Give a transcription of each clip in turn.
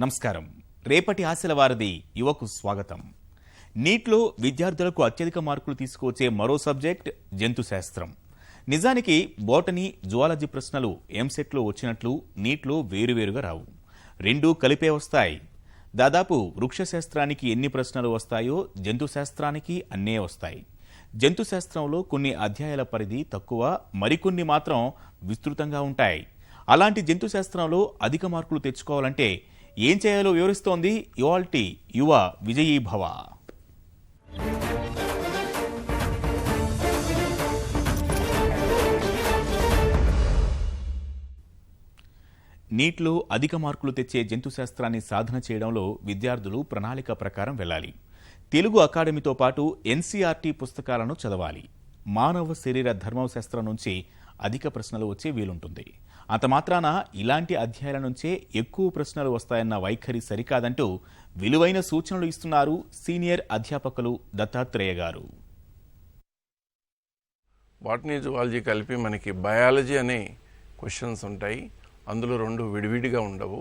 నమస్కారం. రేపటి ఆశల వారధి యువకు స్వాగతం. నీట్లో విద్యార్థులకు అత్యధిక మార్కులు తీసుకువచ్చే మరో సబ్జెక్ట్ జంతు శాస్త్రం. నిజానికి బోటనీ, జువాలజీ ప్రశ్నలు ఎంసెట్లో వచ్చినట్లు నీట్లో వేరువేరుగా రావు. రెండూ కలిపే వస్తాయి. దాదాపు వృక్షశాస్త్రానికి ఎన్ని ప్రశ్నలు వస్తాయో జంతు శాస్త్రానికి అన్నే వస్తాయి. జంతు శాస్త్రంలో కొన్ని అధ్యాయాల పరిధి తక్కువ, మరికొన్ని మాత్రం విస్తృతంగా ఉంటాయి. అలాంటి జంతు శాస్త్రంలో అధిక మార్కులు తెచ్చుకోవాలంటే ఏం చేయాలో వివరిస్తోంది ఇవాల్టి యువ విజయీభవ. నీట్లో అధిక మార్కులు తెచ్చే జంతు శాస్త్రాన్ని సాధన చేయడంలో విద్యార్థులు ప్రణాళిక ప్రకారం వెళ్ళాలి. తెలుగు అకాడమీతో పాటు ఎన్సీఆర్టీ పుస్తకాలను చదవాలి. మానవ శరీర ధర్మశాస్త్రం నుంచి అధిక ప్రశ్నలు వచ్చే వీలుంటుంది. అంత మాత్రాన ఇలాంటి అధ్యాయాల నుంచే ఎక్కువ ప్రశ్నలు వస్తాయన్న వైఖరి సరికాదంటూ విలువైన సూచనలు ఇస్తున్నారు సీనియర్ అధ్యాపకులు దత్తాత్రేయ గారు. బాటనీ, జువాలజీ కలిపి మనకి బయాలజీ అనే క్వశ్చన్స్ ఉంటాయి. అందులో రెండు విడివిడిగా ఉండవు.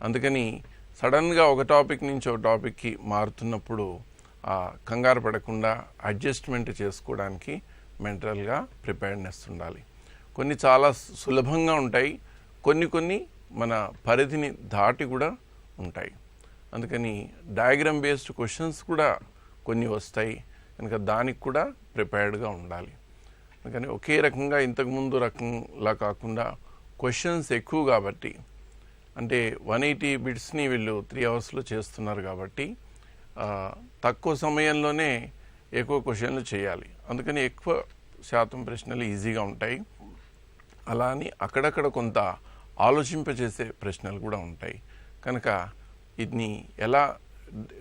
అందుకని సడన్గా ఒక టాపిక్ నుంచి ఒక టాపిక్కి మారుతున్నప్పుడు కంగారు పడకుండా అడ్జస్ట్మెంట్ చేసుకోవడానికి మెంటల్గా ప్రిపేర్నెస్ ఉండాలి. కొన్ని చాలా సులభంగా ఉంటాయి, కొన్ని మన పరిధిని దాటి కూడా ఉంటాయి. అందుకని డయాగ్రామ్ బేస్డ్ క్వశ్చన్స్ కూడా కొన్ని వస్తాయి కనుక దానికి కూడా ప్రిపేర్డ్గా ఉండాలి. అందుకని ఒకే రకంగా ఇంతకుముందు రకంలా కాకుండా క్వశ్చన్స్ ఎక్కువ కాబట్టి, అంటే 180 బిట్స్ని వీళ్ళు 3 అవర్స్లో చేస్తున్నారు కాబట్టి తక్కువ సమయంలోనే ఎక్కువ క్వశ్చన్లు చేయాలి. అందుకని ఎక్కువ శాతం ప్రశ్నలు ఈజీగా ఉంటాయి. అలా అని అక్కడక్కడ కొంత ఆలోచింపచేసే ప్రశ్నలు కూడా ఉంటాయి. కనుక ఇది ఎలా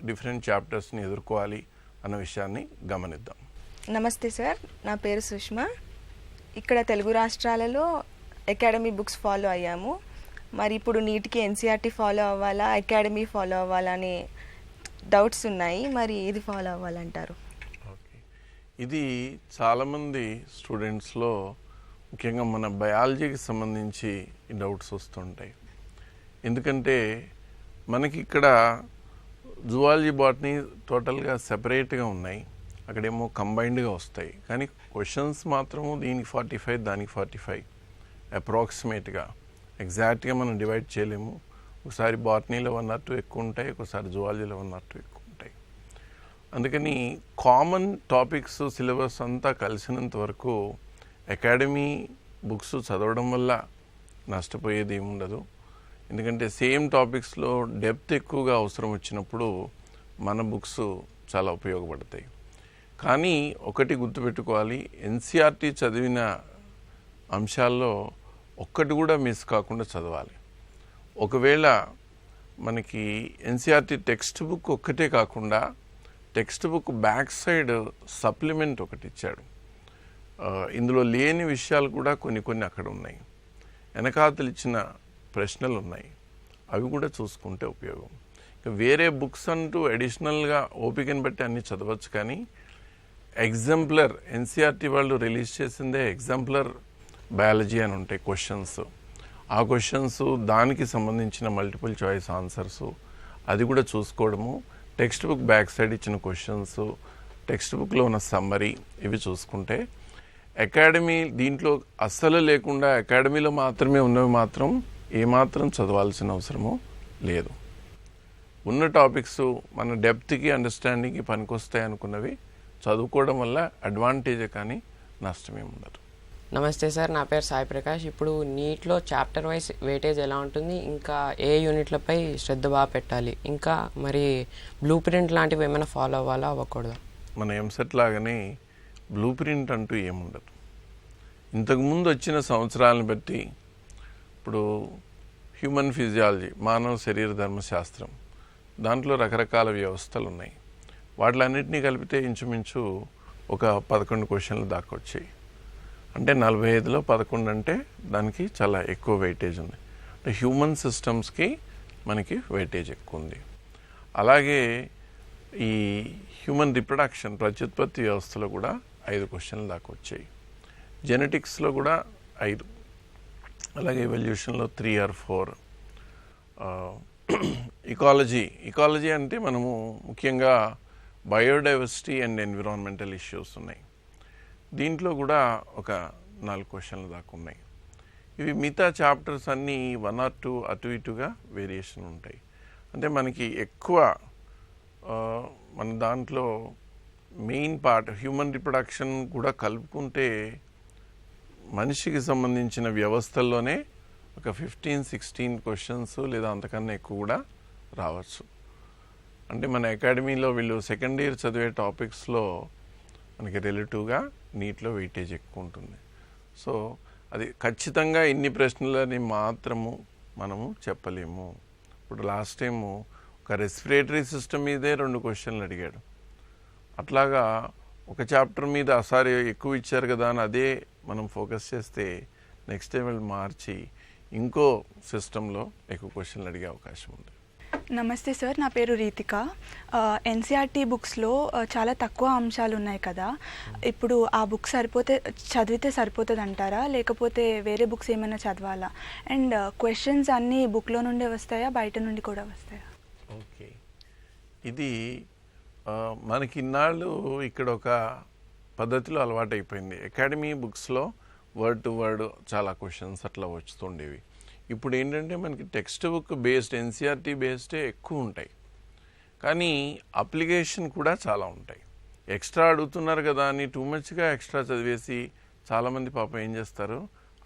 డిఫరెంట్ చాప్టర్స్ని ఎదుర్కోవాలి అన్న విషయాన్ని గమనిద్దాం. నమస్తే సార్, నా పేరు సుష్మా. ఇక్కడ తెలుగు రాష్ట్రాలలో అకాడమీ బుక్స్ ఫాలో అయ్యాము. మరి ఇప్పుడు నీట్కి ఎన్సీఆర్టీ ఫాలో అవ్వాలా, అకాడమీ ఫాలో అవ్వాలా అనే డౌట్స్ ఉన్నాయి. మరి ఏది ఫాలో అవ్వాలంటారు? ఓకే, ఇది చాలామంది స్టూడెంట్స్లో ముఖ్యంగా మన బయాలజీకి సంబంధించి డౌట్స్ వస్తుంటాయి. ఎందుకంటే మనకి ఇక్కడ జువాలజీ, బాటనీ టోటల్గా సెపరేట్గా ఉన్నాయి, అక్కడేమో కంబైన్డ్గా వస్తాయి. కానీ క్వశ్చన్స్ మాత్రము దీనికి 45 దానికి 45 అప్రాక్సిమేట్గా ఎగ్జాక్ట్గా మనం డివైడ్ చేయలేము. ఒకసారి బాటనీలో 1 or 2 ఎక్కువ ఉంటాయి, ఒకసారి జువాలజీలో 1 or 2 ఎక్కువ ఉంటాయి. అందుకని కామన్ టాపిక్స్ సిలబస్ అంతా కలిసినంత వరకు అకాడమీ బుక్స్ చదవడం వల్ల నష్టపోయేది ఏముండదు. ఎందుకంటే సేమ్ టాపిక్స్లో డెప్త్ ఎక్కువగా అవసరం వచ్చినప్పుడు మన బుక్స్ చాలా ఉపయోగపడతాయి. కానీ ఒకటి గుర్తుపెట్టుకోవాలి, ఎన్సీఆర్టీ చదివిన అంశాల్లో ఒక్కటి కూడా మిస్ కాకుండా చదవాలి. ఒకవేళ మనకి ఎన్సీఆర్టీ టెక్స్ట్ బుక్ ఒక్కటే కాకుండా text book back side supplement ఒకటి ఇచ్చాడు. ఇందులో లేని విషయాలు కూడా కొన్ని అక్కడ ఉన్నాయి. వెనకాతలు ఇచ్చిన ప్రశ్నలు ఉన్నాయి, అవి కూడా చూసుకుంటే ఉపయోగం. ఇంకా వేరే బుక్స్ అంటూ అడిషనల్గా ఓపికని బట్టి అన్నీ చదవచ్చు. కానీ ఎగ్జాంపులర్ ఎన్సీఆర్టీ వాళ్ళు రిలీజ్ చేసిందే ఎగ్జాంపులర్ బయాలజీ అని ఉంటాయి క్వశ్చన్స్. ఆ క్వశ్చన్స్ దానికి సంబంధించిన మల్టిపుల్ చాయిస్ ఆన్సర్స్ అది కూడా చూసుకోవడము, టెక్స్ట్ బుక్ బ్యాక్ సైడ్ ఇచ్చిన క్వశ్చన్స్, టెక్స్ట్ బుక్లో ఉన్న సమ్మరీ ఇవి చూసుకుంటే అకాడమీ దీంట్లో అస్సలు లేకుండా అకాడమీలో మాత్రమే ఉన్నవి మాత్రం ఏమాత్రం చదవాల్సిన అవసరము లేదు. ఉన్న టాపిక్స్ మన డెప్త్కి అండర్స్టాండింగ్కి పనికొస్తాయి అనుకున్నవి చదువుకోవడం వల్ల అడ్వాంటేజే కానీ నష్టమే ఉండదు. నమస్తే సార్, నా పేరు సాయి ప్రకాష్. ఇప్పుడు నీట్లో చాప్టర్ వైజ్ వెయిటేజ్ ఎలా ఉంటుంది, ఇంకా ఏ యూనిట్లపై శ్రద్ధ బాగా పెట్టాలి, ఇంకా మరి బ్లూ ప్రింట్ లాంటివి ఏమైనా ఫాలో అవ్వాలా అవ్వకూడదు? మన ఎంసెట్ లాగానే బ్లూ ప్రింట్ అంటూ ఏముండదు. ఇంతకుముందు వచ్చిన సంవత్సరాలను బట్టి ఇప్పుడు హ్యూమన్ ఫిజియాలజీ, మానవ శరీర ధర్మశాస్త్రం, దాంట్లో రకరకాల వ్యవస్థలు ఉన్నాయి. వాటిలన్నింటినీ కలిపితే ఇంచుమించు ఒక 11 క్వశ్చన్లు దాకా వచ్చాయి. అంటే 45లో 11 అంటే దానికి చాలా ఎక్కువ వెయిటేజ్ ఉంది. అంటే హ్యూమన్ సిస్టమ్స్కి మనకి వెయిటేజ్ ఎక్కువ ఉంది. అలాగే ఈ హ్యూమన్ రిప్రొడక్షన్, ప్రత్యుత్పత్తి వ్యవస్థలో కూడా 5 క్వశ్చన్లు దాకా వచ్చాయి. జెనెటిక్స్లో కూడా 5, అలాగే ఎవల్యూషన్లో 3 or 4. ఇక ఇకాలజీ అంటే మనము ముఖ్యంగా బయోడైవర్సిటీ అండ్ ఎన్విరాన్మెంటల్ ఇష్యూస్ ఉన్నాయి. దీంట్లో కూడా ఒక 4 క్వశ్చన్లు దాకా ఉన్నాయి. ఇవి మిగతా చాప్టర్స్ అన్నీ 1 or 2 అటు ఇటుగా వేరియేషన్ ఉంటాయి. అంటే మనకి ఎక్కువ మన దాంట్లో మెయిన్ పార్ట్ హ్యూమన్ రిప్రొడక్షన్ కూడా కలుపుకుంటే మనిషికి సంబంధించిన వ్యవస్థల్లోనే ఒక 15-16 క్వశ్చన్స్ లేదా అంతకన్నా ఎక్కువ కూడా రావచ్చు. అంటే మన అకాడమీలో వీళ్ళు సెకండ్ ఇయర్ చదివే టాపిక్స్లో మనకి రిలేటివ్గా నీట్లో వెయిటేజ్ ఎక్కువ ఉంటుంది. సో అది ఖచ్చితంగా ఇన్ని ప్రశ్నలని మాత్రము మనము చెప్పలేము. ఇప్పుడు లాస్ట్ టైము ఒక రెస్పిరేటరీ సిస్టమ్ మీదే 2 క్వశ్చన్లు అడిగాడు. అట్లాగా ఒక చాప్టర్ మీద అసారి ఎక్కువ ఇచ్చారు కదా అని అదే మనం ఫోకస్ చేస్తే నెక్స్ట్ టైం వాళ్ళు మార్చి ఇంకో సిస్టంలో ఎక్కువ క్వశ్చన్లు అడిగే అవకాశం ఉంది. నమస్తే సార్, నా పేరు రీతిక. ఎన్సీఆర్టీ బుక్స్లో చాలా తక్కువ అంశాలు ఉన్నాయి కదా, ఇప్పుడు ఆ బుక్ చదివితే సరిపోతుంది అంటారా, లేకపోతే వేరే బుక్స్ ఏమైనా చదవాలా? అండ్ క్వశ్చన్స్ అన్నీ బుక్లో నుండే వస్తాయా, బయట నుండి కూడా వస్తాయా? ఓకే, ఇది మనకి ఇన్నాళ్ళు ఇక్కడ ఒక పద్ధతిలో అలవాటైపోయింది. అకాడమీ బుక్స్లో వర్డ్ టు వర్డ్ చాలా క్వశ్చన్స్ అట్లా వస్తుండేవి. ఇప్పుడు ఏంటంటే మనకి టెక్స్ట్ బుక్ బేస్డ్ ఎన్సీఆర్టీ బేస్డే ఎక్కువ ఉంటాయి, కానీ అప్లికేషన్ కూడా చాలా ఉంటాయి. ఎక్స్ట్రా అడుగుతున్నారు కదా అని టూ మచ్గా ఎక్స్ట్రా చదివేసి చాలామంది పాపం ఏం చేస్తారు,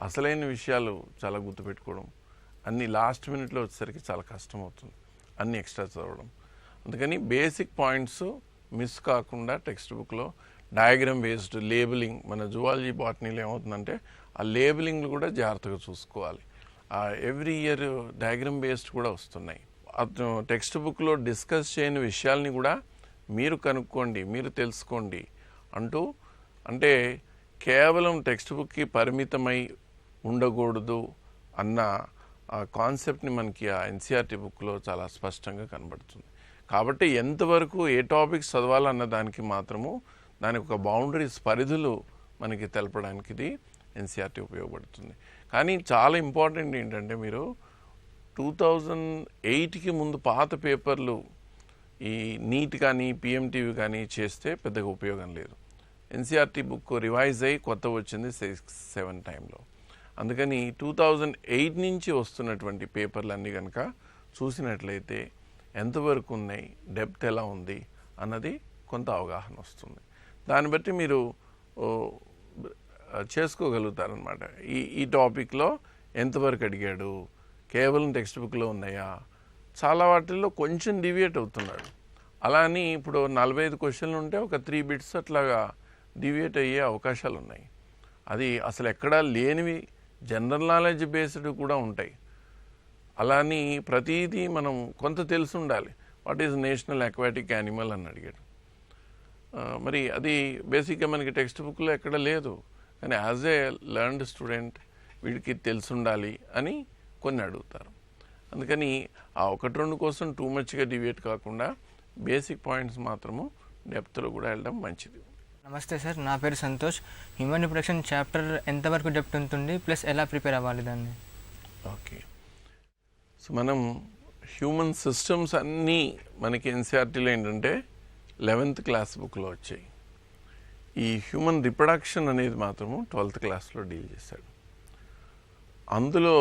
అసలైన విషయాలు చాలా గుర్తుపెట్టుకోవడం, అన్ని లాస్ట్ మినిట్లో వచ్చేసరికి చాలా కష్టం అవుతుంది అన్ని ఎక్స్ట్రా చదవడం. అందుకని బేసిక్ పాయింట్స్ మిస్ కాకుండా టెక్స్ట్ బుక్లో డయాగ్రామ్ బేస్డ్ లేబులింగ్, మన జువాలజీ బాటనీలో ఏమవుతుందంటే ఆ లేబులింగ్లు కూడా జాగ్రత్తగా చూసుకోవాలి. ఎవ్రీ ఇయర్ డయాగ్రామ్ బేస్డ్ కూడా వస్తున్నాయి. టెక్స్ట్ బుక్లో డిస్కస్ చేయని విషయాల్ని కూడా మీరు కనుక్కోండి, మీరు తెలుసుకోండి అంటూ, అంటే కేవలం టెక్స్ట్ బుక్కి పరిమితమై ఉండకూడదు అన్న కాన్సెప్ట్ని మనకి ఆ ఎన్సీఆర్టీ బుక్లో చాలా స్పష్టంగా కనబడుతుంది. కాబట్టి ఎంతవరకు ఏ టాపిక్స్ చదవాలన్న దానికి మాత్రము దానికి ఒక బౌండరీస్, పరిధులు మనకి తెలపడానికి ఇది ఎన్సీఆర్టీ ఉపయోగపడుతుంది. కానీ చాలా ఇంపార్టెంట్ ఏంటంటే మీరు 2008కి ముందు పాత పేపర్లు ఈ నీట్ కానీ పిఎంటీవీ కానీ చేస్తే పెద్దగా ఉపయోగం లేదు. ఎన్సీఆర్టీ బుక్ రివైజ్ అయ్యి కొత్త వచ్చింది 6-7 టైంలో. అందుకని 2008 నుంచి వస్తున్నటువంటి పేపర్లు అన్నీ కనుక చూసినట్లయితే ఎంతవరకు ఉన్నాయి, డెప్త్ ఎలా ఉంది అన్నది కొంత అవగాహన వస్తుంది. దాన్ని బట్టి మీరు చేసుకోగలుగుతారనమాట. ఈ టాపిక్లో ఎంతవరకు అడిగాడు, కేవలం టెక్స్ట్ బుక్లో ఉన్నాయా, చాలా వాటిల్లో కొంచెం డివియేట్ అవుతున్నాడు. అలా అని ఇప్పుడు 45 క్వశ్చన్లు ఉంటే ఒక 3 బిట్స్ అట్లాగా డివియేట్ అయ్యే అవకాశాలు ఉన్నాయి. అది అసలు ఎక్కడా లేనివి జనరల్ నాలెడ్జ్ బేస్డ్ కూడా ఉంటాయి. అలా అని ప్రతిదీ మనం కొంత తెలిసి ఉండాలి. What is national aquatic animal అని అడిగాడు. మరి అది బేసిక్గా మనకి టెక్స్ట్ బుక్లో ఎక్కడ లేదు, కానీ యాజ్ ఏ లెర్న్డ్ స్టూడెంట్ వీడికి తెలిసి ఉండాలి అని కొన్ని అడుగుతారు. అందుకని ఆ 1-2 కోసం టూ మచ్గా డివియేట్ కాకుండా బేసిక్ పాయింట్స్ మాత్రము డెప్త్లో కూడా వెళ్ళడం మంచిది. నమస్తే సార్, నా పేరు సంతోష్. హ్యూమన్ రిప్రొడక్షన్ చాప్టర్ ఎంతవరకు డెప్త్ ఉంటుంది, ప్లస్ ఎలా ప్రిపేర్ అవ్వాలి దాన్ని? ఓకే, సో మనం హ్యూమన్ సిస్టమ్స్ అన్నీ మనకి ఎన్సీఆర్టీలో ఏంటంటే 11th క్లాస్ బుక్లో వచ్చాయి. ఈ హ్యూమన్ రిప్రొడక్షన్ అనేది మాత్రము 12th క్లాస్లో డీల్ చేశాడు. అందులో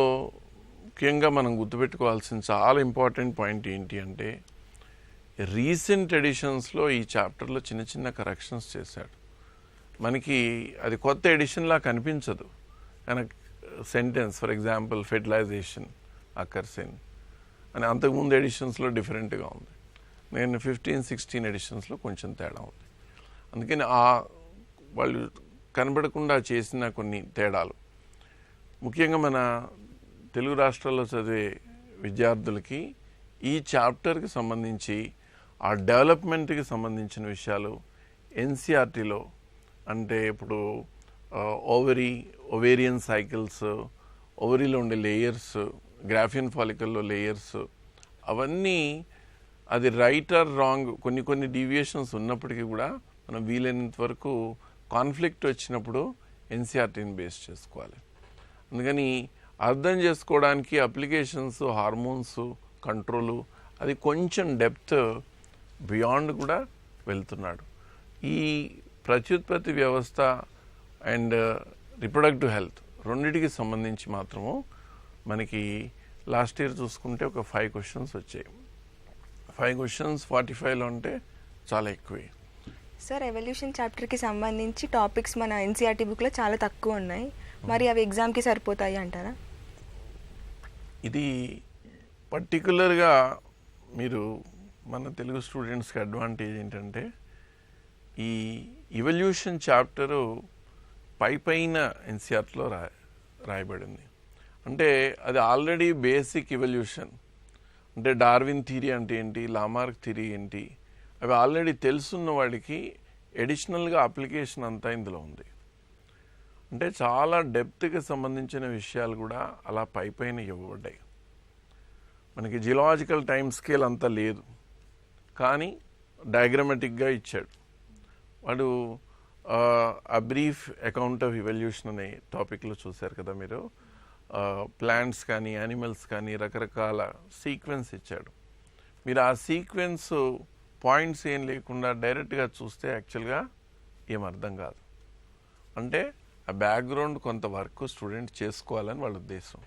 ముఖ్యంగా మనం గుర్తుపెట్టుకోవాల్సిన చాలా ఇంపార్టెంట్ పాయింట్ ఏంటి అంటే రీసెంట్ ఎడిషన్స్లో ఈ చాప్టర్లో చిన్న చిన్న కరెక్షన్స్ చేశాడు. మనకి అది కొత్త ఎడిషన్లా కనిపించదు, కానీ sentence for example fertilisation occurs in అని అంతకుముందు ఎడిషన్స్లో డిఫరెంట్గా ఉంది. నేను 15-16 ఎడిషన్స్లో కొంచెం తేడా ఉంది. అందుకని వాళ్ళు కనబడకుండా చేసిన కొన్ని తేడాలు, ముఖ్యంగా మన తెలుగు రాష్ట్రాల్లో చదివే విద్యార్థులకి ఈ చాప్టర్కి సంబంధించి ఆ డెవలప్మెంట్కి సంబంధించిన విషయాలు ఎన్సీఆర్టీలో, అంటే ఇప్పుడు ఓవేరియన్ సైకిల్స్, ఓవరీలో ఉండే లేయర్స్, గ్రాఫియన్ ఫాలికల్లో లేయర్స్, అవన్నీ అది రైట్ ఆర్ రాంగ్ కొన్ని డీవియేషన్స్ ఉన్నప్పటికీ కూడా మనం వీలైనంత వరకు కాన్ఫ్లిక్ట్ వచ్చినప్పుడు ఎన్సీఆర్టీని బేస్ చేసుకోవాలి. అందుకని అర్థం చేసుకోవడానికి అప్లికేషన్స్, హార్మోన్స్, కంట్రోలు అది కొంచెం డెప్త్ బియాండ్ కూడా వెళ్తున్నాడు. ఈ ప్రత్యుత్పత్తి వ్యవస్థ అండ్ రిప్రొడక్టివ్ హెల్త్ రెండింటికి సంబంధించి మాత్రము మనకి లాస్ట్ ఇయర్ చూసుకుంటే ఒక 5 క్వశ్చన్స్ వచ్చాయి. 5 క్వశ్చన్స్ 45లో అంటే చాలా ఎక్కువే. సార్ ఎవల్యూషన్ చాప్టర్కి సంబంధించి టాపిక్స్ మన ఎన్సీఆర్టీ బుక్లో చాలా తక్కువ ఉన్నాయి, మరి అవి ఎగ్జామ్కి సరిపోతాయి అంటారా? ఇది పర్టికులర్గా మీరు మన తెలుగు స్టూడెంట్స్కి అడ్వాంటేజ్ ఏంటంటే ఈ ఎవల్యూషన్ చాప్టరు పైన ఎన్సీఆర్టీలో రాయబడింది. అంటే అది ఆల్రెడీ బేసిక్ ఎవల్యూషన్, అంటే డార్విన్ థియరీ అంటే ఏంటి, లామార్క్ థియరీ ఏంటి, అవి ఆల్రెడీ తెలుసున్న వాడికి ఎడిషనల్గా అప్లికేషన్ అంతా ఇందులో ఉంది. అంటే చాలా డెప్త్కి సంబంధించిన విషయాలు కూడా అలా పైన ఇవ్వబడ్డాయి. మనకి జియోలాజికల్ టైం స్కేల్ అంతా లేదు, కానీ డయాగ్రమాటిక్గా ఇచ్చాడు. వాడు ఆ బ్రీఫ్ అకౌంట్ ఆఫ్ ఎవల్యూషన్ అనే టాపిక్లో చూశారు కదా మీరు. ప్లాంట్స్ కానీ యానిమల్స్ కానీ రకరకాల సీక్వెన్స్ ఇచ్చాడు. మీరు ఆ సీక్వెన్స్ పాయింట్స్ ఏం లేకుండా డైరెక్ట్గా చూస్తే యాక్చువల్గా ఏం అర్థం కాదు. అంటే ఆ బ్యాక్గ్రౌండ్ కొంత వర్క్ స్టూడెంట్ చేసుకోవాలని వాళ్ళ ఉద్దేశం.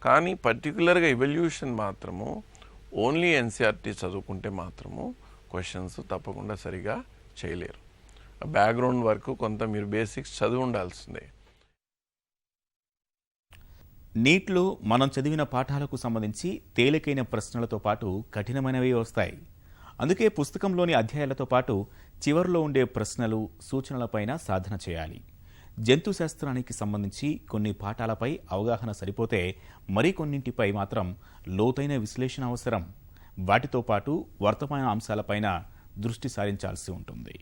కానీ పర్టికులర్గా ఎవల్యూషన్ మాత్రము ఓన్లీ ఎన్సీఆర్టీ చదువుకుంటే మాత్రము క్వశ్చన్స్ తప్పకుండా సరిగా చేయలేరు. ఆ బ్యాక్గ్రౌండ్ వర్క్ కొంత మీరు బేసిక్స్ చదివి ఉండాల్సిందే. నీట్లో మనం చదివిన పాఠాలకు సంబంధించి తేలికైన ప్రశ్నలతో పాటు కఠినమైనవి వస్తాయి. అందుకే పుస్తకంలోని అధ్యాయాలతో పాటు చివరిలో ఉండే ప్రశ్నలు, సూచనలపైన సాధన చేయాలి. జంతు శాస్త్రానికి సంబంధించి కొన్ని పాఠాలపై అవగాహన సరిపోతే మరికొన్నింటిపై మాత్రం లోతైన విశ్లేషణ అవసరం. వాటితో పాటు వర్తమాన అంశాలపైన దృష్టి సారించాల్సి ఉంటుంది.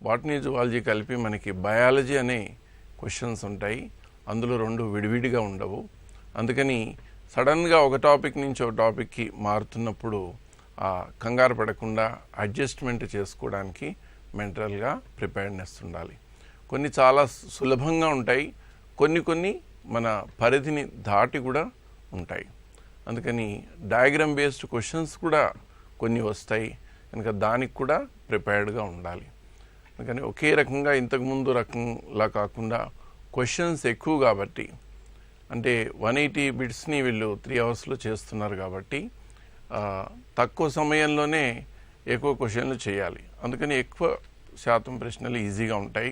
బాటనీ, జువాలజీ కలిపి మనకి బయాలజీ అనే క్వశ్చన్స్ ఉంటాయి. అందులో 2 విడివిడిగా ఉండవు. అందుకని సడన్గా ఒక టాపిక్ నుంచి ఒక టాపిక్కి మారుతున్నప్పుడు కంగారు పడకుండా అడ్జస్ట్మెంట్ చేసుకోవడానికి మెంటల్గా ప్రిపేర్నెస్ ఉండాలి. కొన్ని చాలా సులభంగా ఉంటాయి, కొన్ని మన పరిధిని దాటి కూడా ఉంటాయి. అందుకని డయాగ్రామ్ బేస్డ్ క్వశ్చన్స్ కూడా కొన్ని వస్తాయి కనుక దానికి కూడా ప్రిపేర్డ్గా ఉండాలి. అందుకని ఒకే రకంగా ఇంతకుముందు రకంలా కాకుండా క్వశ్చన్స్ ఎక్కువ కాబట్టి, అంటే 180 బిట్స్ని వీళ్ళు 3 అవర్స్లో చేస్తున్నారు కాబట్టి తక్కువ సమయంలోనే ఎక్కువ క్వశ్చన్లు చేయాలి. అందుకని ఎక్కువ శాతం ప్రశ్నలు ఈజీగా ఉంటాయి.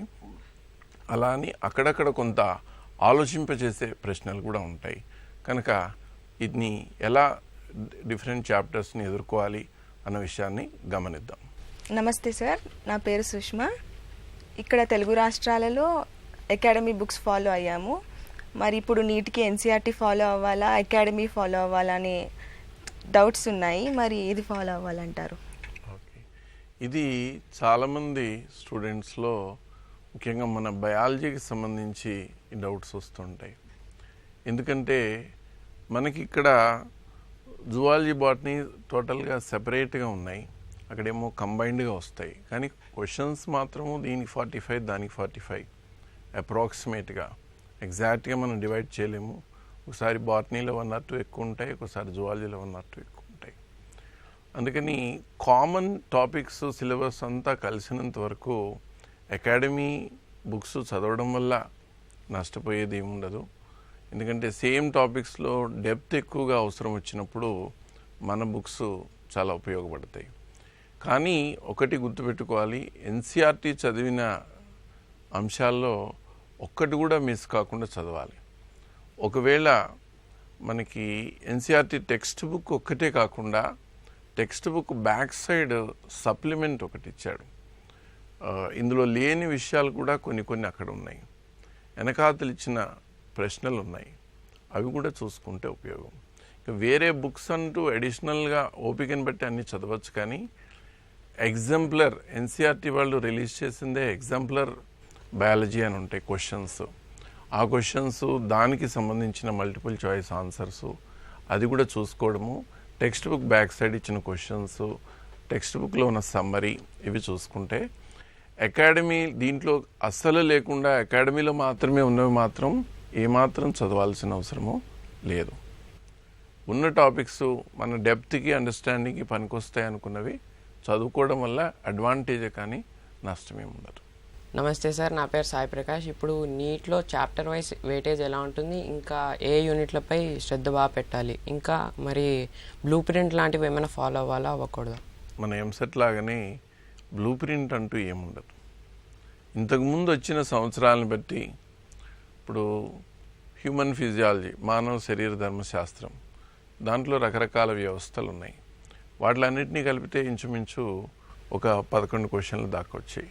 అలా అని అక్కడక్కడ కొంత ఆలోచింపచేసే ప్రశ్నలు కూడా ఉంటాయి. కనుక ఇది ఎలా డిఫరెంట్ చాప్టర్స్ని ఎదుర్కోవాలి అన్న విషయాన్ని గమనిద్దాం. నమస్తే సార్, నా పేరు సుష్మా. ఇక్కడ తెలుగు రాష్ట్రాలలో అకాడమీ బుక్స్ ఫాలో అయ్యాము. మరి ఇప్పుడు నీట్కి ఎన్సీఆర్టీ ఫాలో అవ్వాలా, అకాడమీ ఫాలో అవ్వాలా అని డౌట్స్ ఉన్నాయి. మరి ఏది ఫాలో అవ్వాలంటారు? ఓకే, ఇది చాలామంది స్టూడెంట్స్లో ముఖ్యంగా మన బయాలజీకి సంబంధించి డౌట్స్ వస్తుంటాయి. ఎందుకంటే మనకి ఇక్కడ జువాలజీ, బాటనీ టోటల్గా సెపరేట్గా ఉన్నాయి, అక్కడేమో కంబైన్డ్గా వస్తాయి. కానీ క్వశ్చన్స్ మాత్రము దీనికి 45 దానికి 45 అప్రాక్సిమేట్గా ఎగ్జాక్ట్గా మనం డివైడ్ చేయలేము. ఒకసారి బాటనీలో 1 or 2 ఎక్కువ ఉంటాయి, ఒకసారి జువాలజీలో 1 or 2 ఎక్కువ ఉంటాయి. అందుకని కామన్ టాపిక్స్ సిలబస్ అంతా కలిసినంత వరకు అకాడమీ బుక్స్ చదవడం వల్ల నష్టపోయేది ఏముండదు. ఎందుకంటే సేమ్ టాపిక్స్లో డెప్త్ ఎక్కువగా అవసరం వచ్చినప్పుడు మన బుక్స్ చాలా ఉపయోగపడతాయి. కానీ ఒకటి గుర్తుపెట్టుకోవాలి, ఎన్సీఆర్టీ చదివిన అంశాల్లో ఒక్కటి కూడా మిస్ కాకుండా చదవాలి. ఒకవేళ మనకి ఎన్సీఆర్టీ టెక్స్ట్ బుక్ ఒక్కటే కాకుండా text book back side supplement ఒకటి ఇచ్చాడు. ఇందులో లేని విషయాలు కూడా కొన్ని అక్కడ ఉన్నాయి. వెనకాతలు ఇచ్చిన ప్రశ్నలు ఉన్నాయి, అవి కూడా చూసుకుంటే ఉపయోగం. ఇక వేరే బుక్స్ అంటూ అడిషనల్గా ఓపికని బట్టి అన్నీ చదవచ్చు. కానీ ఎగ్జాంపులర్ ఎన్సీఆర్టీ వాళ్ళు రిలీజ్ చేసిందే ఎగ్జాంపులర్ బయాలజీ అని ఉంటాయి క్వశ్చన్స్. ఆ క్వశ్చన్స్ దానికి సంబంధించిన మల్టిపుల్ చాయిస్ ఆన్సర్స్ అది కూడా చూసుకోవడము, టెక్స్ట్ బుక్ బ్యాక్ సైడ్ ఇచ్చిన క్వశ్చన్స్, టెక్స్ట్ బుక్లో ఉన్న సమ్మరీ ఇవి చూసుకుంటే అకాడమీ దీంట్లో అస్సలు లేకుండా అకాడమీలో మాత్రమే ఉన్నవి మాత్రం ఏమాత్రం చదవాల్సిన అవసరము లేదు. ఉన్న టాపిక్స్ మన డెప్త్కి అండర్స్టాండింగ్కి పనికొస్తాయి అనుకున్నవి చదువుకోవడం వల్ల అడ్వాంటేజే కానీ నష్టమేమి ఉండదు. నమస్తే సార్, నా పేరు సాయి ప్రకాష్. ఇప్పుడు నీట్లో చాప్టర్ వైజ్ వెయిటేజ్ ఎలా ఉంటుంది, ఇంకా ఏ యూనిట్లపై శ్రద్ధ బాగా పెట్టాలి, ఇంకా మరి బ్లూ ప్రింట్ లాంటివి ఏమైనా ఫాలో అవ్వాలా అవ్వకూడదు? మన ఎంసెట్ లాగానే బ్లూ ప్రింట్ అంటూ ఏముండదు. ఇంతకుముందు వచ్చిన సంవత్సరాలను బట్టి ఇప్పుడు హ్యూమన్ ఫిజియాలజీ, మానవ శరీర ధర్మశాస్త్రం, దాంట్లో రకరకాల వ్యవస్థలు ఉన్నాయి. వాటిలన్నింటినీ కలిపితే ఇంచుమించు ఒక 11 క్వశ్చన్లు దాకా వచ్చాయి.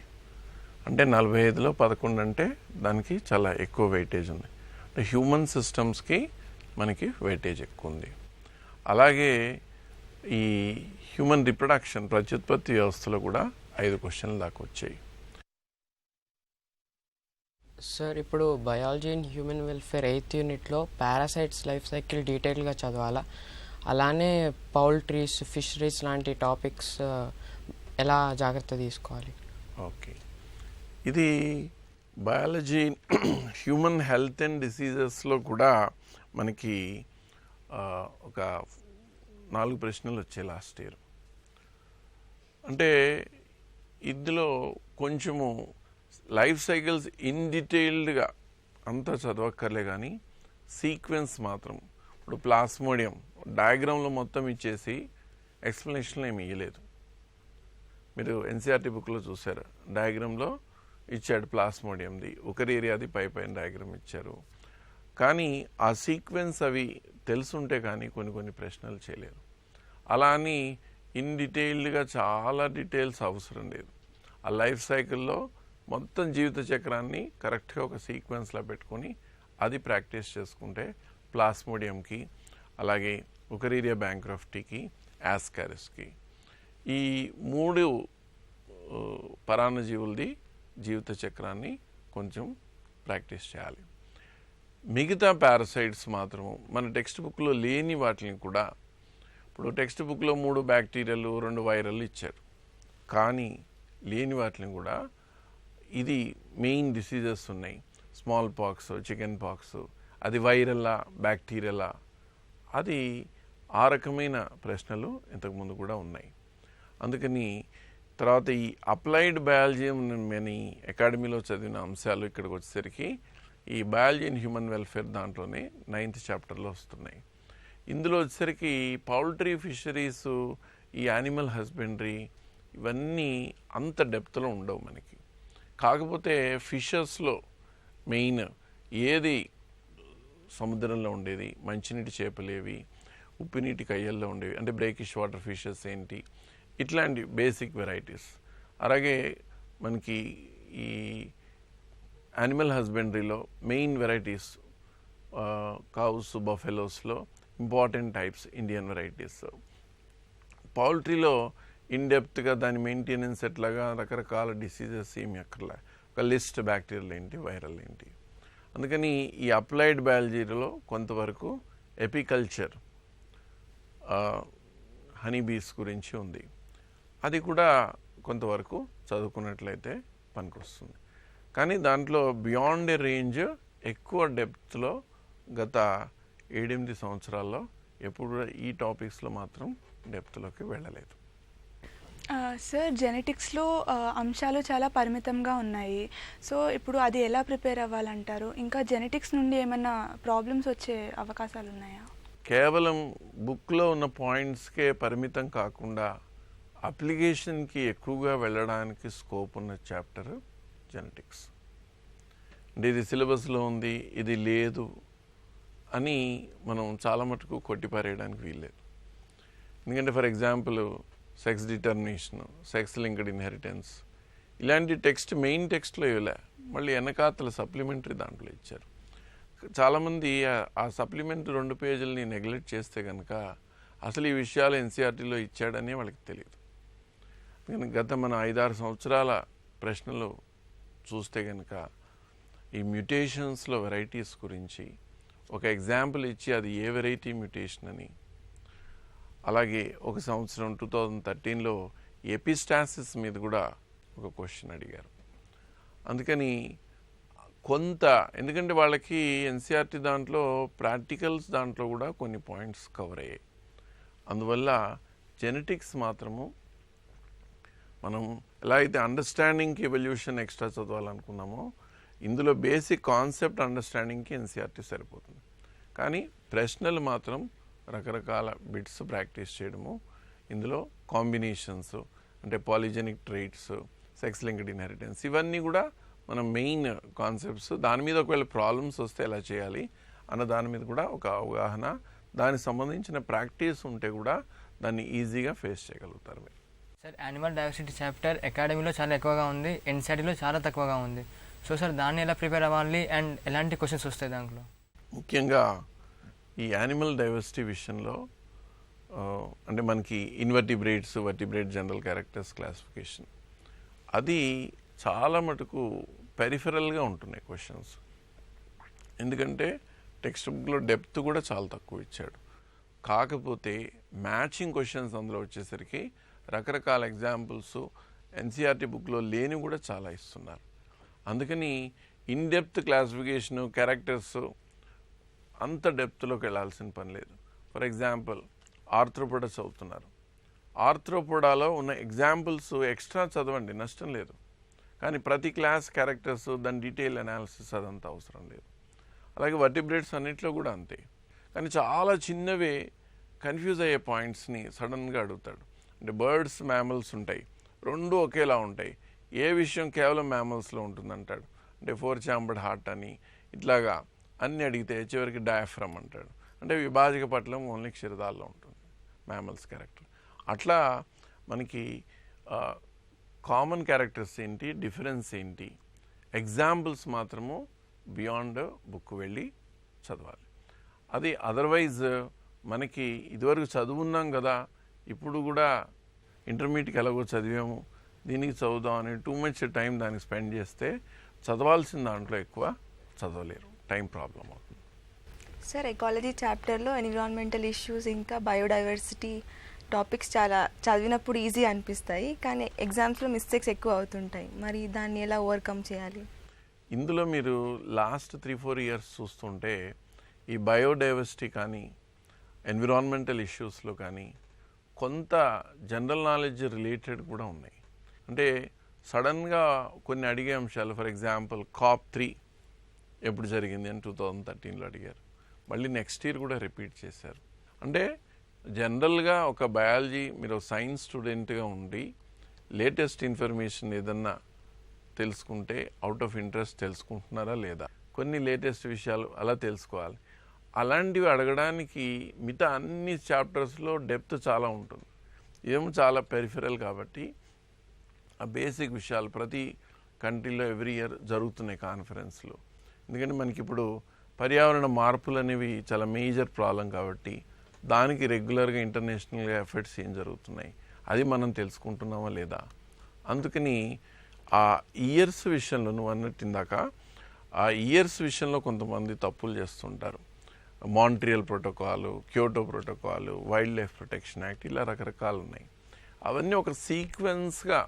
అంటే 45లో 11 అంటే దానికి చాలా ఎక్కువ వెయిటేజ్ ఉంది. అంటే హ్యూమన్ సిస్టమ్స్కి మనకి వెయిటేజ్ ఎక్కువ ఉంది. అలాగే ఈ హ్యూమన్ రిప్రొడక్షన్, ప్రత్యుత్పత్తి వ్యవస్థలో కూడా 5 క్వశ్చన్లు దాకా వచ్చాయి. సార్, ఇప్పుడు biology and human welfare 8th యూనిట్లో పారాసైట్స్ లైఫ్ సైకిల్ డీటెయిల్గా చదవాలా, అలానే పౌల్ట్రీస్, ఫిషరీస్ లాంటి టాపిక్స్ ఎలా జాగ్రత్త తీసుకోవాలి? ఓకే, ఇది బయాలజీ హ్యూమన్ హెల్త్ అండ్ డిసీజెస్లో కూడా మనకి ఒక 4 ప్రశ్నలు వచ్చాయి లాస్ట్ ఇయర్. అంటే ఇందులో కొంచెము లైఫ్ సైకిల్స్ ఇన్ డీటెయిల్డ్గా అంతా చదవక్కర్లే, కానీ సీక్వెన్స్ మాత్రం ఇప్పుడు ప్లాస్మోడియం డయాగ్రామ్లో మొత్తం ఇచ్చేసి ఎక్స్ప్లెనేషన్లో ఏమి ఇవ్వలేదు. మీరు ఎన్సీఆర్టీ బుక్లో చూసారు, డయాగ్రామ్లో ఇచ్చాడు ప్లాస్మోడియంది, ఒకరి ఏరియాది పైన డయాగ్రామ్ ఇచ్చారు. కానీ ఆ సీక్వెన్స్ అవి తెలుసుంటే కానీ కొన్ని ప్రశ్నలు చేయలేదు. అలా అని ఇన్ డీటెయిల్డ్గా చాలా డీటెయిల్స్ అవసరం లేదు. ఆ లైఫ్ సైకిల్లో మొత్తం జీవిత చక్రాన్ని కరెక్ట్గా ఒక సీక్వెన్స్లో పెట్టుకొని అది ప్రాక్టీస్ చేసుకుంటే ప్లాస్మోడియంకి, అలాగే ఉకరీరియా బ్యాంక్రఫ్టీకి, యాస్కారిస్కి, ఈ 3 పరాన్నజీవులది జీవిత చక్రాన్ని కొంచెం ప్రాక్టీస్ చేయాలి. మిగతా పారాసైట్స్ మాత్రము మన టెక్స్ట్ బుక్లో లేని వాటిని కూడా, ఇప్పుడు టెక్స్ట్ బుక్లో 3 బ్యాక్టీరియాలు 2 వైరల్ ఇచ్చారు, కానీ లేని వాటిని కూడా ఇది మెయిన్ డిసీజెస్ ఉన్నాయి, స్మాల్ పాక్స్, చికెన్ పాక్స్, అది వైరల్లా బ్యాక్టీరియలా, అది ఆ రకమైన ప్రశ్నలు ఇంతకుముందు కూడా ఉన్నాయి. అందుకని తర్వాత ఈ అప్లైడ్ బయాలజీ అని అకాడమీలో చదివిన అంశాలు ఇక్కడికి వచ్చేసరికి ఈ బయాలజీ అండ్ హ్యూమన్ వెల్ఫేర్ దాంట్లోనే 9th చాప్టర్లో వస్తున్నాయి. ఇందులో వచ్చేసరికి పౌల్ట్రీ, ఫిషరీస్, ఈ యానిమల్ హస్బెండరీ ఇవన్నీ అంత డెప్త్లో ఉండవు మనకి. కాకపోతే ఫిషెస్లో మెయిన్ ఏది సముద్రంలో ఉండేది, మంచినీటి చేపలేవి, ఉప్పునీటి కయ్యల్లో ఉండేవి, అంటే బ్రేకిష్ వాటర్ ఫిషెస్ ఏంటి, ఇట్లాంటి బేసిక్ వెరైటీస్. అలాగే మనకి ఈ యానిమల్ హస్బెండరీలో మెయిన్ వెరైటీస్ కౌస్, బఫెలోస్లో ఇంపార్టెంట్ టైప్స్ ఇండియన్ వెరైటీస్. పౌల్ట్రీలో ఇన్డెప్త్గా దాని మెయింటెనెన్స్ ఎట్లాగా, రకరకాల డిసీజెస్ ఏమి అక్కర్లే, ఒక లిస్ట్ బ్యాక్టీరియల్ ఏంటి, వైరల్ ఏంటి. అందుకని ఈ అప్లైడ్ బయాలజీలో కొంతవరకు ఎపికల్చర్, హనీబీస్ గురించి ఉంది, అది కూడా కొంతవరకు చదువుకున్నట్లయితే పనికొస్తుంది. కానీ దాంట్లో బియాండ్ ఏ రేంజ్ ఎక్కువ డెప్త్లో గత 7-8 సంవత్సరాల్లో ఎప్పుడు ఈ టాపిక్స్లో మాత్రం డెప్త్లోకి వెళ్ళలేదు. సార్, జెనెటిక్స్లో అంశాలు చాలా పరిమితంగా ఉన్నాయి. సో ఇప్పుడు అది ఎలా ప్రిపేర్ అవ్వాలంటారు? ఇంకా జెనెటిక్స్ నుండి ఏమైనా ప్రాబ్లమ్స్ వచ్చే అవకాశాలు ఉన్నాయా? కేవలం బుక్లో ఉన్న పాయింట్స్కే పరిమితం కాకుండా అప్లికేషన్కి ఎక్కువగా వెళ్ళడానికి స్కోప్ ఉన్న చాప్టర్ జెనెటిక్స్. అంటే ఇది సిలబస్లో ఉంది, ఇది లేదు అని మనం చాలా మటుకు కొట్టిపారేయడానికి వీల్లేదు. ఎందుకంటే for example sex determination, sex linked inheritance, ఇలాంటి టెక్స్ట్ మెయిన్ టెక్స్ట్లో ఇవ్వలే, మళ్ళీ వెనకాతల సప్లిమెంటరీ దాంట్లో ఇచ్చారు. చాలామంది ఆ సప్లిమెంటరీ 2 పేజీలని నెగ్లెక్ట్ చేస్తే కనుక అసలు ఈ విషయాలు ఎన్సీఆర్టీలో ఇచ్చాడని వాళ్ళకి తెలియదు. గత మన 5-6 సంవత్సరాల ప్రశ్నలు చూస్తే కనుక ఈ మ్యూటేషన్స్లో వెరైటీస్ గురించి ఒక ఎగ్జాంపుల్ ఇచ్చి అది ఏ వెరైటీ మ్యూటేషన్ అని, అలాగే ఒక సంవత్సరం 2013లో ఎపిస్టాసిస్ మీద కూడా ఒక క్వశ్చన్ అడిగారు. అందుకని కొంత, ఎందుకంటే వాళ్ళకి ఎన్సీఆర్టీ దాంట్లో ప్రాక్టికల్స్ దాంట్లో కూడా కొన్ని పాయింట్స్ కవర్ అయ్యాయి. అందువల్ల జెనెటిక్స్ మాత్రము మనం ఎలా అయితే అండర్స్టాండింగ్కి ఎవల్యూషన్ ఎక్స్ట్రా చదవాలనుకున్నామో, ఇందులో బేసిక్ కాన్సెప్ట్ అండర్స్టాండింగ్కి ఎన్సీఆర్టీ సరిపోతుంది. కానీ ప్రశ్నలు మాత్రం రకరకాల బిట్స్ ప్రాక్టీస్ చేయడము, ఇందులో కాంబినేషన్స్ అంటే పాలిజెనిక్ ట్రైట్స్, సెక్స్ లింక్డ్ ఇన్హెరిటెన్స్, ఇవన్నీ కూడా మన మెయిన్ కాన్సెప్ట్స్. దాని మీద ఒకవేళ ప్రాబ్లమ్స్ వస్తే ఎలా చేయాలి అన్న దాని మీద కూడా ఒక అవగాహన, దానికి సంబంధించిన ప్రాక్టీస్ ఉంటే కూడా దాన్ని ఈజీగా ఫేస్ చేయగలుగుతారు మీరు. సార్, యానిమల్ డైవర్సిటీ చాప్టర్ అకాడమీలో చాలా ఎక్కువగా ఉంది, ఎన్సీఆర్టీలో చాలా తక్కువగా ఉంది. సో సార్, దాన్ని ఎలా ప్రిపేర్ అవ్వాలి అండ్ ఎలాంటి క్వశ్చన్స్ వస్తాయి దాంట్లో? ముఖ్యంగా ఈ యానిమల్ డైవర్సిటీ విషయంలో అంటే మనకి invertebrates, vertebrate general characters classification, అది చాలా మటుకు పెరిఫెరల్గా ఉంటున్నాయి క్వశ్చన్స్. ఎందుకంటే టెక్స్ట్ బుక్లో డెప్త్ కూడా చాలా తక్కువ ఇచ్చాడు. కాకపోతే మ్యాచింగ్ క్వశ్చన్స్ అందులో వచ్చేసరికి రకరకాల ఎగ్జాంపుల్స్ ఎన్సీఆర్టీ బుక్లో లేని కూడా చాలా ఇస్తున్నారు. అందుకని ఇన్ డెప్త్ క్లాసిఫికేషను, క్యారెక్టర్స్ అంత డెప్త్లోకి వెళ్ళాల్సిన పని లేదు. ఫర్ ఎగ్జాంపుల్ ఆర్థ్రోపోడా చదువుతున్నారు, ఆర్థ్రోపోడాలో ఉన్న ఎగ్జాంపుల్స్ ఎక్స్ట్రా చదవండి, నష్టం లేదు. కానీ ప్రతి క్లాస్ క్యారెక్టర్స్, దాని డీటెయిల్ అనాలిసిస్ అదంతా అవసరం లేదు. అలాగే వర్టిబ్రేట్స్ అన్నింటిలో కూడా అంతే. కానీ చాలా చిన్నవే కన్ఫ్యూజ్ అయ్యే పాయింట్స్ని సడన్గా అడుగుతాడు. అంటే బర్డ్స్, మ్యామల్స్ ఉంటాయి, రెండు ఒకేలా ఉంటాయి, ఏ విషయం కేవలం మ్యామల్స్లో ఉంటుందంటాడు. అంటే 4 ఛాంబర్డ్ హార్ట్ అని ఇట్లాగా అన్ని అడిగితే చివరికి డయాఫ్రమ్ అంటాడు. అంటే విభాజక పట్లం ఓన్లీ క్షీరదాల్లో ఉంటుంది మ్యామల్స్ క్యారెక్టర్. అట్లా మనకి కామన్ క్యారెక్టర్స్ ఏంటి, డిఫరెన్స్ ఏంటి, ఎగ్జాంపుల్స్ మాత్రము బియాండ్ బుక్ వెళ్ళి చదవాలి. అది అదర్వైజ్ మనకి ఇదివరకు చదువున్నాం కదా, ఇప్పుడు కూడా ఇంటర్మీడియట్కి ఎలాగో చదివాము, దీనికి చదువుదాం అని టూ మచ్ టైం దానికి స్పెండ్ చేస్తే చదవాల్సిన దాంట్లో ఎక్కువ చదవలేరు, టైం ప్రాబ్లం అవుతుంది. సార్, ఎకాలజీ చాప్టర్లో ఎన్విరాన్మెంటల్ ఇష్యూస్ ఇంకా బయోడైవర్సిటీ టాపిక్స్ చాలా చదివినప్పుడు ఈజీ అనిపిస్తాయి, కానీ ఎగ్జామ్స్లో మిస్టేక్స్ ఎక్కువ అవుతుంటాయి. మరి దాన్ని ఎలా ఓవర్కమ్ చేయాలి? ఇందులో మీరు లాస్ట్ 3-4 ఇయర్స్ చూస్తుంటే ఈ బయోడైవర్సిటీ కానీ ఎన్విరాన్మెంటల్ ఇష్యూస్లో కానీ కొంత జనరల్ నాలెడ్జ్ రిలేటెడ్ కూడా ఉన్నాయి. అంటే సడన్గా కొన్ని అడిగే అంశాలు, ఫర్ ఎగ్జాంపుల్ COP3 ఎప్పుడు జరిగింది అని 2013లో అడిగారు, మళ్ళీ నెక్స్ట్ ఇయర్ కూడా రిపీట్ చేశారు. అంటే జనరల్గా ఒక బయాలజీ, మీరు సైన్స్ స్టూడెంట్గా ఉండి లేటెస్ట్ ఇన్ఫర్మేషన్ ఏదన్నా తెలుసుకుంటే అవుట్ ఆఫ్ ఇంట్రెస్ట్ తెలుసుకుంటున్నారా లేదా, కొన్ని లేటెస్ట్ విషయాలు అలా తెలుసుకోవాలి. అలాంటివి అడగడానికి మిగతా అన్ని చాప్టర్స్లో డెప్త్ చాలా ఉంటుంది, ఇదేమో చాలా పెరిఫెరల్. కాబట్టి ఆ బేసిక్ విషయాలు ప్రతి కంట్రీలో ఎవ్రీ ఇయర్ జరుగుతున్నాయి కాన్ఫరెన్స్లో. ఎందుకంటే మనకి ఇప్పుడు పర్యావరణ మార్పులు అనేవి చాలా మేజర్ ప్రాబ్లం కాబట్టి దానికి రెగ్యులర్గా ఇంటర్నేషనల్గా ఎఫర్ట్స్ ఏం జరుగుతున్నాయి అది మనం తెలుసుకుంటున్నామా లేదా. అందుకని ఆ ఇయర్స్ విషయంలో నువ్వు అన్నట్టు ఇందాక, ఆ ఇయర్స్ విషయంలో కొంతమంది తప్పులు చేస్తుంటారు. Montreal protocol, Kyoto protocol, wild life protection act, ఇలా రకరకాలు ఉన్నాయి. అవన్నీ ఒక సీక్వెన్స్గా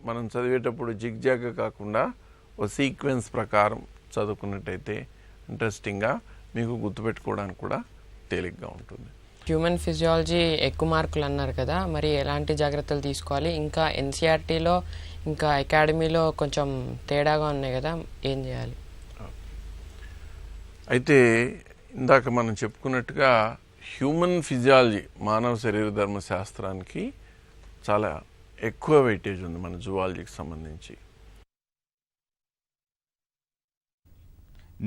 మనం చదివేటప్పుడు జిగ్జాగ్గా కాకుండా ఒక సీక్వెన్స్ ప్రకారం చదువుకున్నట్టయితే ఇంట్రెస్టింగ్గా మీకు గుర్తుపెట్టుకోవడానికి కూడా తేలిగ్గా ఉంటుంది. హ్యూమన్ ఫిజియాలజీ ఎక్కువ మార్కులు అన్నారు కదా, మరి ఎలాంటి జాగ్రత్తలు తీసుకోవాలి? ఇంకా ఎన్సీఆర్టీలో ఇంకా అకాడమీలో కొంచెం తేడాగా ఉన్నాయి కదా, ఏం చేయాలి? అయితే ఇందాక మనం చెప్పుకున్నట్టుగా హ్యూమన్ ఫిజియాలజీ, మానవ శరీర ధర్మశాస్త్రానికి చాలా ఎక్కువ వెయిటేజ్ ఉంది మన జువాలజీకి సంబంధించి.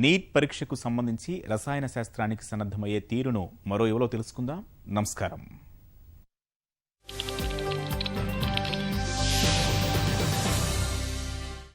నీట్ పరీక్షకు సంబంధించి రసాయన శాస్త్రానికి సన్నద్ధమయ్యే తీరును మరో యువలో తెలుసుకుందాం. నమస్కారం.